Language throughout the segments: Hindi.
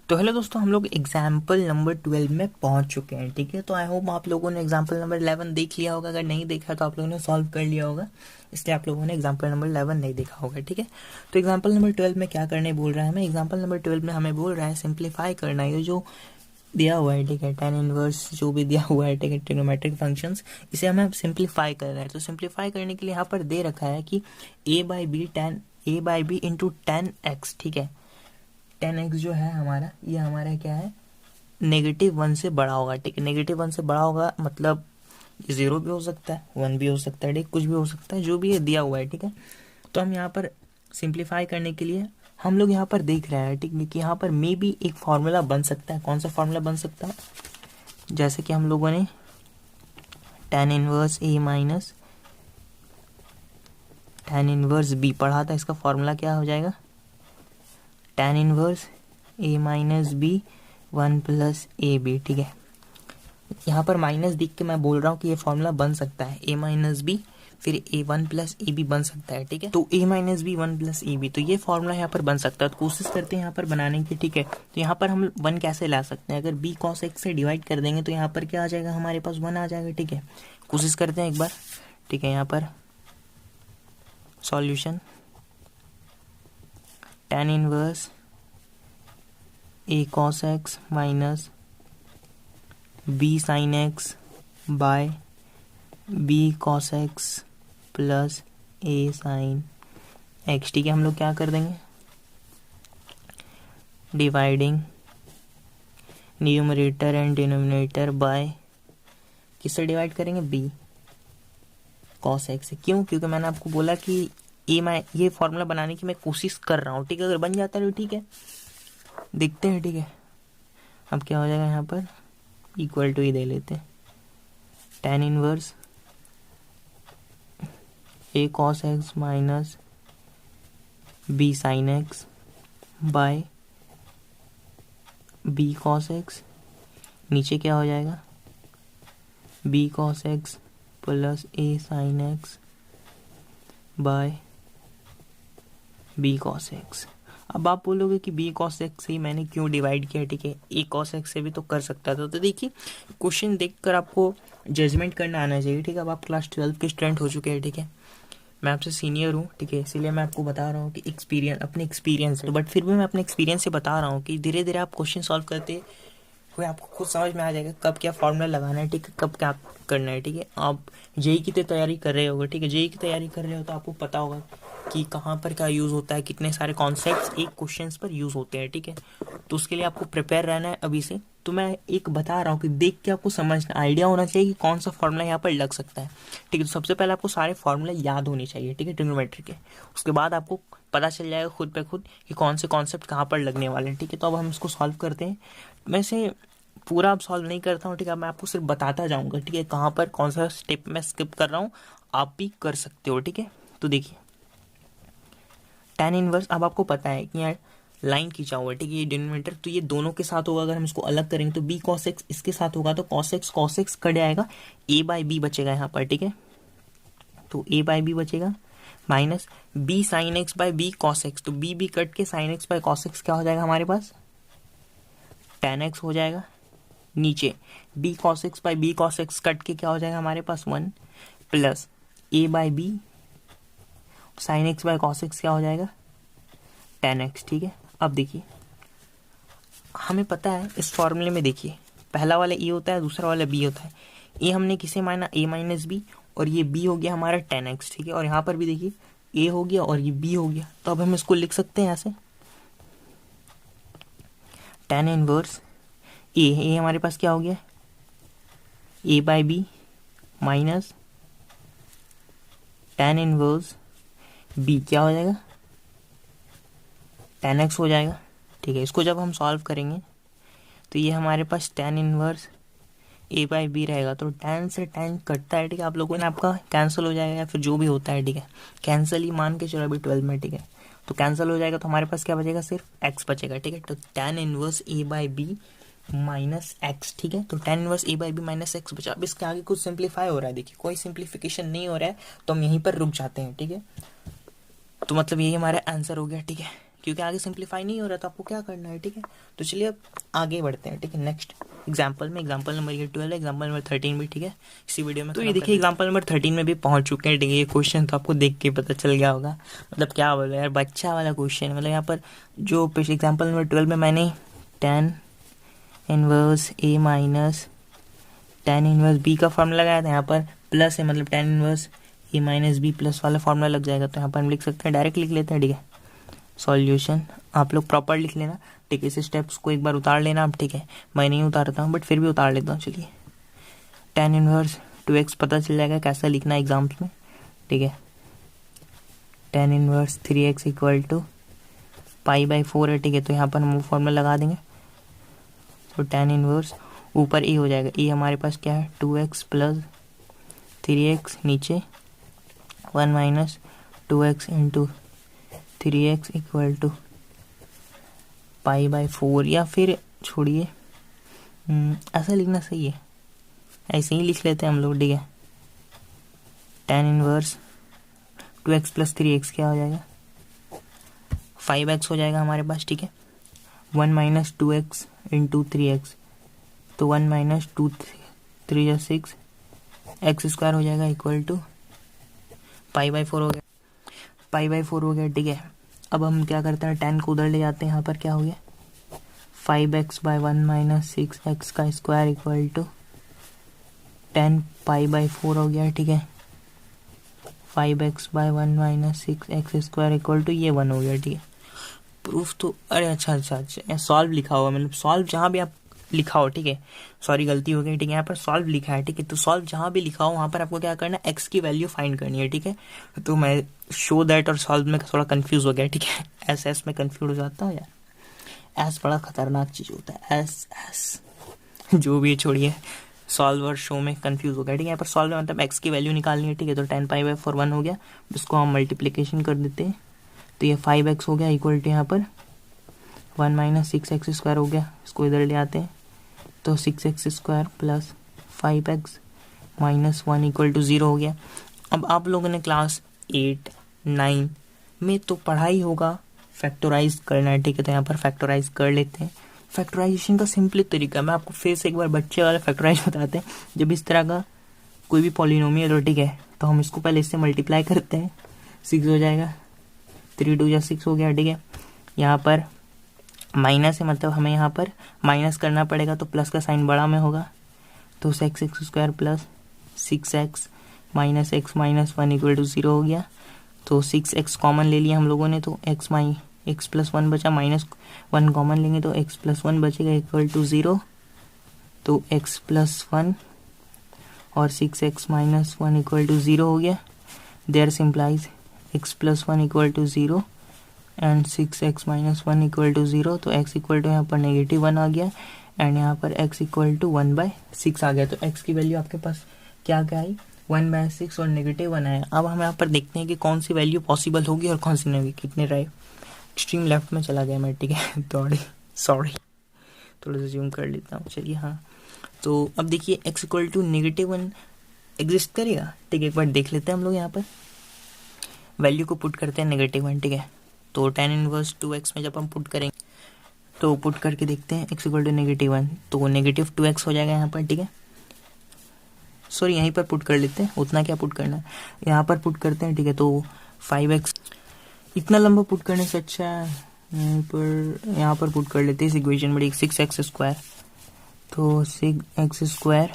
तो हेलो दोस्तों, हम लोग एग्जाम्पल नंबर 12 में पहुंच चुके हैं। ठीक है, तो आई होप आप लोगों ने एग्जाम्पल नंबर 11 देख लिया होगा। अगर नहीं देखा तो आप लोगों ने सॉल्व कर लिया होगा, इसलिए आप लोगों ने एग्जाम्पल नंबर 11 नहीं देखा होगा। ठीक है, तो एग्जाम्पल नंबर 12 में क्या करने बोल रहा है हमें? एग्जाम्पल नंबर 12 में हमें बोल रहा है सिंप्लीफाई करना है। ये जो दिया हुआ है, ठीक है, tan इनवर्स जो भी दिया हुआ है, ठीक है, ट्रिग्नोमेट्रिक फंक्शंस, इसे हमें सिंप्लीफाई करना है। तो सिंप्लीफाई करने के लिए यहाँ पर दे रखा है कि a by B into ten x. ठीक है, 10x जो है हमारा, ये हमारा क्या है, -1 से बड़ा होगा। ठीक है, -1 से बड़ा होगा मतलब 0 भी हो सकता है, 1 भी हो सकता है, ठीक, कुछ भी हो सकता है, जो भी ये दिया हुआ है। ठीक है, तो हम यहाँ पर सिंप्लीफाई करने के लिए हम लोग यहाँ पर देख रहे हैं, ठीक है, कि यहाँ पर मे भी एक फार्मूला बन सकता है। कौन सा फार्मूला बन सकता है? जैसे कि हम लोगों ने tan inverse a minus tan inverse b पढ़ा था। इसका फार्मूला क्या हो जाएगा? tan inverse a minus B 1 plus A B. ठीक है, यहाँ पर माइनस दिख के मैं बोल रहा हूँ कि ये फॉर्मूला बन सकता है, a माइनस बी फिर a1 प्लस ए बी बन सकता है। ठीक है, तो a minus B 1 plus A B, तो ये फॉर्मूला यहाँ पर बन सकता है। तो कोशिश करते हैं यहाँ पर बनाने की। ठीक है, तो यहाँ पर हम 1 कैसे ला सकते हैं? अगर b cos x से डिवाइड कर देंगे तो यहाँ पर क्या आ जाएगा? हमारे पास 1 आ जाएगा। ठीक है, कोशिश करते हैं एक बार। ठीक है, यहाँ पर solution tan inverse a cos x minus B sine x by B cos x plus A sine x. ठीक है, हम लोग क्या कर देंगे? Dividing numerator and denominator by, किससे डिवाइड करेंगे? बी कॉस एक्स से। क्यों? क्योंकि मैंने आपको बोला कि ये फॉर्मूला बनाने की मैं कोशिश कर रहा हूँ। ठीक है, अगर बन जाता है तो ठीक है, देखते हैं। ठीक है, अब क्या हो जाएगा? यहाँ पर इक्वल टू ही दे लेते हैं, tan inverse a cos x minus B sine x by B cos x। नीचे क्या हो जाएगा? b cos x plus a sine x by b cos x। अब आप बोलोगे कि b cos x से ही मैंने क्यों डिवाइड किया? ठीक है, a cos x से भी तो कर सकता था। तो देखिए, क्वेश्चन देखकर आपको जजमेंट करना आना चाहिए। ठीक है, अब आप क्लास 12 के स्टूडेंट हो चुके हैं। ठीक है, मैं आपसे सीनियर हूँ। ठीक है, इसीलिए मैं आपको बता रहा हूँ कि अपने एक्सपीरियंस है, बट फिर भी मैं अपने एक्सपीरियंस से बता रहा हूँ कि धीरे धीरे आप क्वेश्चन सॉल्व करते हुए आपको खुद समझ में आ जाएगा कब क्या फॉर्मूला लगाना है। ठीक है, कब क्या करना है। ठीक है, आप जेई की तैयारी कर रहे होगे। ठीक है, जेई की तैयारी कर रहे हो तो आपको पता होगा कि कहाँ पर क्या यूज़ होता है, कितने सारे कॉन्सेप्ट्स एक क्वेश्चन पर यूज़ होते हैं। ठीक है, तो उसके लिए आपको प्रिपेयर रहना है अभी से। तो मैं एक बता रहा हूँ कि देख के आपको समझना, आइडिया होना चाहिए कि कौन सा फॉर्मूला यहाँ पर लग सकता है। ठीक है, तो सबसे पहले आपको सारे फॉर्मूले याद होने चाहिए। ठीक है, ट्रिग्नोमेट्री के। उसके बाद आपको पता चल जाएगा खुद पे खुद कि कौन से कॉन्सेप्ट कहाँ पर लगने वाले हैं। ठीक है, तो अब हम इसको सॉल्व करते हैं। मैं इसे पूरा अब सॉल्व नहीं करता हूँ। ठीक है, मैं आपको सिर्फ बताता जाऊँगा। ठीक है, कहाँ पर कौन सा स्टेप मैं स्किप कर रहा हूँ, आप भी कर सकते हो। ठीक है, तो देखिए tan इनवर्स, अब आपको पता है कि यहाँ लाइन खींचा हुआ है। ठीक है, ये डिनोमिनेटर तो ये दोनों के साथ होगा। अगर हम इसको अलग करेंगे तो b cos x इसके साथ होगा, तो cos x कट जाएगा, a बाई बी बचेगा यहाँ पर। ठीक है, तो a बाई बी बचेगा minus b sine x by B cos x, तो b कट के sine x by cos x क्या हो जाएगा हमारे पास? tan x हो जाएगा। नीचे b cos x by B cos x cut के क्या हो जाएगा हमारे पास? 1 plus a by B sine x by cos x क्या हो जाएगा? tan x। ठीक है, अब देखिए, हमें पता है इस फॉर्मूले में, देखिए पहला वाला ए होता है, दूसरा वाला बी होता है। ए हमने किसे माना? a माइनस बी, और ये b हो गया हमारा tan x। ठीक है, और यहाँ पर भी देखिए a हो गया और ये b हो गया। तो अब हम इसको लिख सकते हैं ऐसे, tan इनवर्स ए हमारे पास क्या हो गया? a by B minus tan inverse b क्या हो जाएगा? tan x हो जाएगा। ठीक है, इसको जब हम सॉल्व करेंगे तो ये हमारे पास tan inverse a by B रहेगा। तो tan से tan कटता है। ठीक है, आप लोगों ने आपका कैंसिल हो जाएगा या फिर जो भी होता है। ठीक है, कैंसिल ही मान के चलो अभी 12 में। ठीक है, तो कैंसिल हो जाएगा तो हमारे पास क्या बचेगा? सिर्फ x बचेगा। ठीक है, तो tan inverse a by B minus x. ठीक है, तो tan inverse a by B minus x बचा। अब इसके आगे कुछ सिंप्लीफाई हो रहा है, देखिए कोई सिंप्लीफिकेशन नहीं हो रहा है, तो हम यहीं पर रुक जाते हैं। ठीक है, तो मतलब यही हमारा आंसर हो गया। ठीक है, क्योंकि आगे सिंप्लीफाई नहीं हो रहा तो आपको क्या करना है, ठीक है। तो चलिए अब आगे बढ़ते हैं, ठीक है। नेक्स्ट एग्जाम्पल में, एग्जाम्पल नंबर ये 12 है, एग्जाम्पल नंबर 13 भी, ठीक है, इसी वीडियो में। तो ये देखिए एग्जाम्पल नंबर 13 में भी पहुंच चुके हैं, ठीक है। ये क्वेश्चन तो आपको देख के पता चल गया होगा, मतलब क्या बोल रहे यार, बच्चा वाला क्वेश्चन। मतलब यहाँ पर जो एग्जाम्पल नंबर 12 में मैंने tan inverse A minus tan inverse B का फॉर्मूला लगाया था, यहाँ पर प्लस है, मतलब tan inverse A minus B plus वाला फॉर्मूला लग जाएगा। तो यहाँ पर हम लिख सकते हैं, डायरेक्ट लिख लेते हैं, ठीक है। सॉल्यूशन आप लोग प्रॉपर लिख लेना, ठीक है। इस स्टेप्स को एक बार उतार लेना आप, ठीक है। मैं नहीं उतारता हूँ बट फिर भी उतार लेता हूँ। चलिए tan इनवर्स 2x पता चल जाएगा कैसा लिखना है एग्जाम्स में, ठीक है। tan inverse 3x equal to π/4 है, ठीक है। तो यहाँ पर हम फॉर्मूला लगा देंगे। तो tan इनवर्स ऊपर ए हो जाएगा, ए हमारे पास क्या है 2x प्लस 3x, नीचे 1 minus 2x into 3x equal to π/4, या फिर छोड़िए ऐसा लिखना सही है, ऐसे ही लिख लेते हैं हम लोग, ठीक है। tan inverse 2x plus 3x क्या हो जाएगा 5x हो जाएगा हमारे पास, ठीक है। 1 माइनस 2x इंटू 3x, तो 1 माइनस 2 3 या 6 एक्स स्क्वायर हो जाएगा इक्वल टू π/4 हो गया, π/4 हो गया, ठीक है। अब हम क्या करते हैं, tan को उधर ले जाते हैं, यहाँ पर क्या हो गया 5x/1 माइनस 6x का स्क्वायर इक्वल टू tan π/4 हो गया, ठीक है। 5x/1 minus 6x square equal to ये 1 हो गया, ठीक है। प्रूफ तो अरे अच्छा सॉल्व लिखा हुआ, मतलब सॉल्व जहाँ भी आप लिखा हो, ठीक है। सॉरी गलती हो गई, ठीक है। यहाँ पर सॉल्व लिखा है, ठीक है। तो सॉल्व जहाँ भी लिखा हो वहाँ पर आपको क्या करना है, एक्स की वैल्यू फाइंड करनी है, ठीक है। तो मैं शो दैट और सॉल्व में थोड़ा कंफ्यूज हो गया, ठीक है। एस में कंफ्यूज हो जाता हूँ यार, एस बड़ा खतरनाक चीज़ होता है, एस जो भी छोड़िए, सॉल्व और शो में कंफ्यूज हो गया, ठीक है। यहाँ पर सॉल्व में मतलब एक्स की वैल्यू निकालनी है, ठीक है। तो tan π/4 1 हो गया, इसको हम मल्टीप्लीकेशन कर देते हैं, तो ये 5x हो गया इक्वल टू यहाँ पर 1 माइनस 6x स्क्वायर हो गया, इसको इधर ले आते हैं, तो 6x square plus 5x minus 1 equal to 0 हो गया। अब आप लोगों ने क्लास 8 9 में तो पढ़ा ही होगा फैक्टराइज करना है, ठीक है। तो यहाँ पर फैक्टराइज कर लेते हैं। फैक्टराइजेशन का सिंपल तरीका मैं आपको फिर से एक बार बच्चे वाला फैक्टराइज बताते हैं। जब इस तरह का कोई भी पॉलिनोमियल हो, ठीक है, तो हम इसको पहले इससे मल्टीप्लाई करते हैं, 6 हो जाएगा, 3 2 या 6 हो गया, ठीक है। यहाँ पर माइनस है, मतलब हमें यहाँ पर माइनस करना पड़ेगा, तो प्लस का साइन बड़ा में होगा, तो x square plus 6x minus x minus 1 equal to 0 हो गया। तो 6x कॉमन ले लिया हम लोगों ने, तो x प्लस 1 बचा, माइनस 1 कॉमन लेंगे तो x प्लस 1 बचेगा इक्वल टू 0। तो x प्लस 1 और 6x माइनस 1 इक्वल टू 0 हो गया। देयर सिंप्लाइज x प्लस 1 equal to 0 and 6x minus 1 equal to 0। तो x इक्वल टू यहाँ पर -1 आ गया एंड यहाँ पर x इक्वल टू 1/6 आ गया। तो x की वैल्यू आपके पास क्या क्या आई 1/6 और -1 आया। अब हम यहाँ पर देखते हैं कि कौन सी वैल्यू पॉसिबल होगी और कौन सी नहीं होगी। कितने राइट एक्सट्रीम लेफ्ट में चला गया मैं, ठीक है। सॉरी थोड़ा सा जूम कर लेता हूँ। चलिए हाँ, तो अब देखिए x इक्वल टू -1 एग्जिस्ट करेगा, ठीक है। एक बार देख लेते हैं हम लोग, यहाँ पर वैल्यू को पुट करते हैं -1, ठीक है। तो tan इनवर्स 2x में जब हम पुट करेंगे तो पुट करके देखते हैं x इक्वल टू -1, तो -2x हो जाएगा यहाँ पर, ठीक है। सॉरी यहीं पर पुट कर लेते हैं, उतना क्या पुट करना है, यहाँ पर पुट करते हैं, ठीक है। तो 5x इतना लंबा पुट करने से अच्छा यहाँ पर पुट कर लेते हैं इस इक्वेशन में 6x स्क्वायर, तो 6x square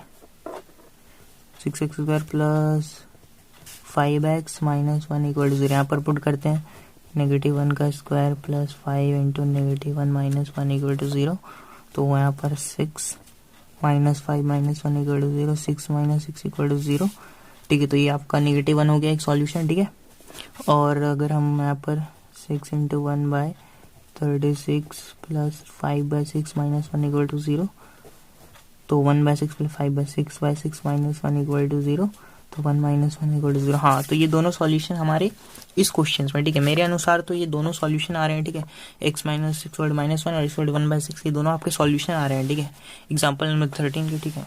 plus 5x minus 1 equal to 0। यहाँ पर पुट करते हैं -1 का square plus 5 into -1 minus 1 equal to 0। तो यहाँ पर 6 minus 5 minus 1 equal to 0, 6 minus 6 equal to 0, ठीक है। तो ये आपका -1 हो गया एक सॉल्यूशन, ठीक है। और अगर हम यहाँ पर 6 into 1/36 plus 5/6 minus 1 equal to 0, तो 1/6 प्लस 5/6 माइनस 1 इक्वल टू 0, तो 1 माइनस 1 इक्वल टू 0। हाँ, तो ये दोनों सॉल्यूशन हमारे इस क्वेश्चन में, ठीक है। मेरे अनुसार तो ये दोनों सॉल्यूशन आ रहे हैं, ठीक है। x माइनस 6 वर्ड -1 और x वर्ड 1/6, ये दोनों आपके सॉल्यूशन आ रहे हैं, ठीक है। एग्जाम्पल नंबर 13 के, ठीक है।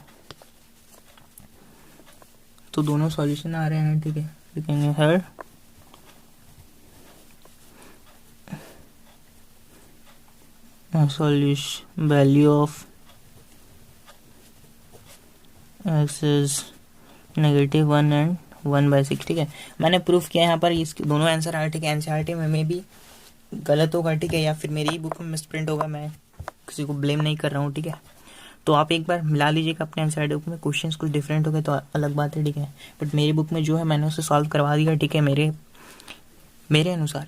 तो दोनों सॉल्यूशन आ रहे हैं, ठीक है। लिखेंगे हर solution value of x is -1 and 1/6। ठीक है, मैंने प्रूफ किया यहाँ पर इसके दोनों आंसर आए। ठीक है, एनसीईआरटी में भी गलत होगा, ठीक है, या फिर मेरी ही बुक में मिसप्रिंट होगा, मैं किसी को ब्लेम नहीं कर रहा हूँ। ठीक है, तो आप एक बार मिला लीजिएगा अपने एनसीईआरटी बुक में, क्वेश्चंस कुछ डिफरेंट हो गए तो अलग बात है। ठीक है, बट मेरी बुक में जो है मैंने उसे सॉल्व करवा दिया। ठीक है, मेरे अनुसार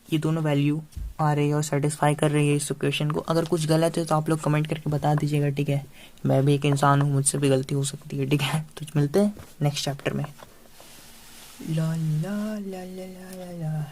ये दोनों वैल्यू आ रही है और सेटिस्फाई कर रही है इस क्वेश्चन को। अगर कुछ गलत है तो आप लोग कमेंट करके बता दीजिएगा। ठीक है, मैं भी एक इंसान हूँ, मुझसे भी गलती हो सकती है। ठीक है, तो मिलते हैं नेक्स्ट चैप्टर में। ला ला ला ला ला ला ला।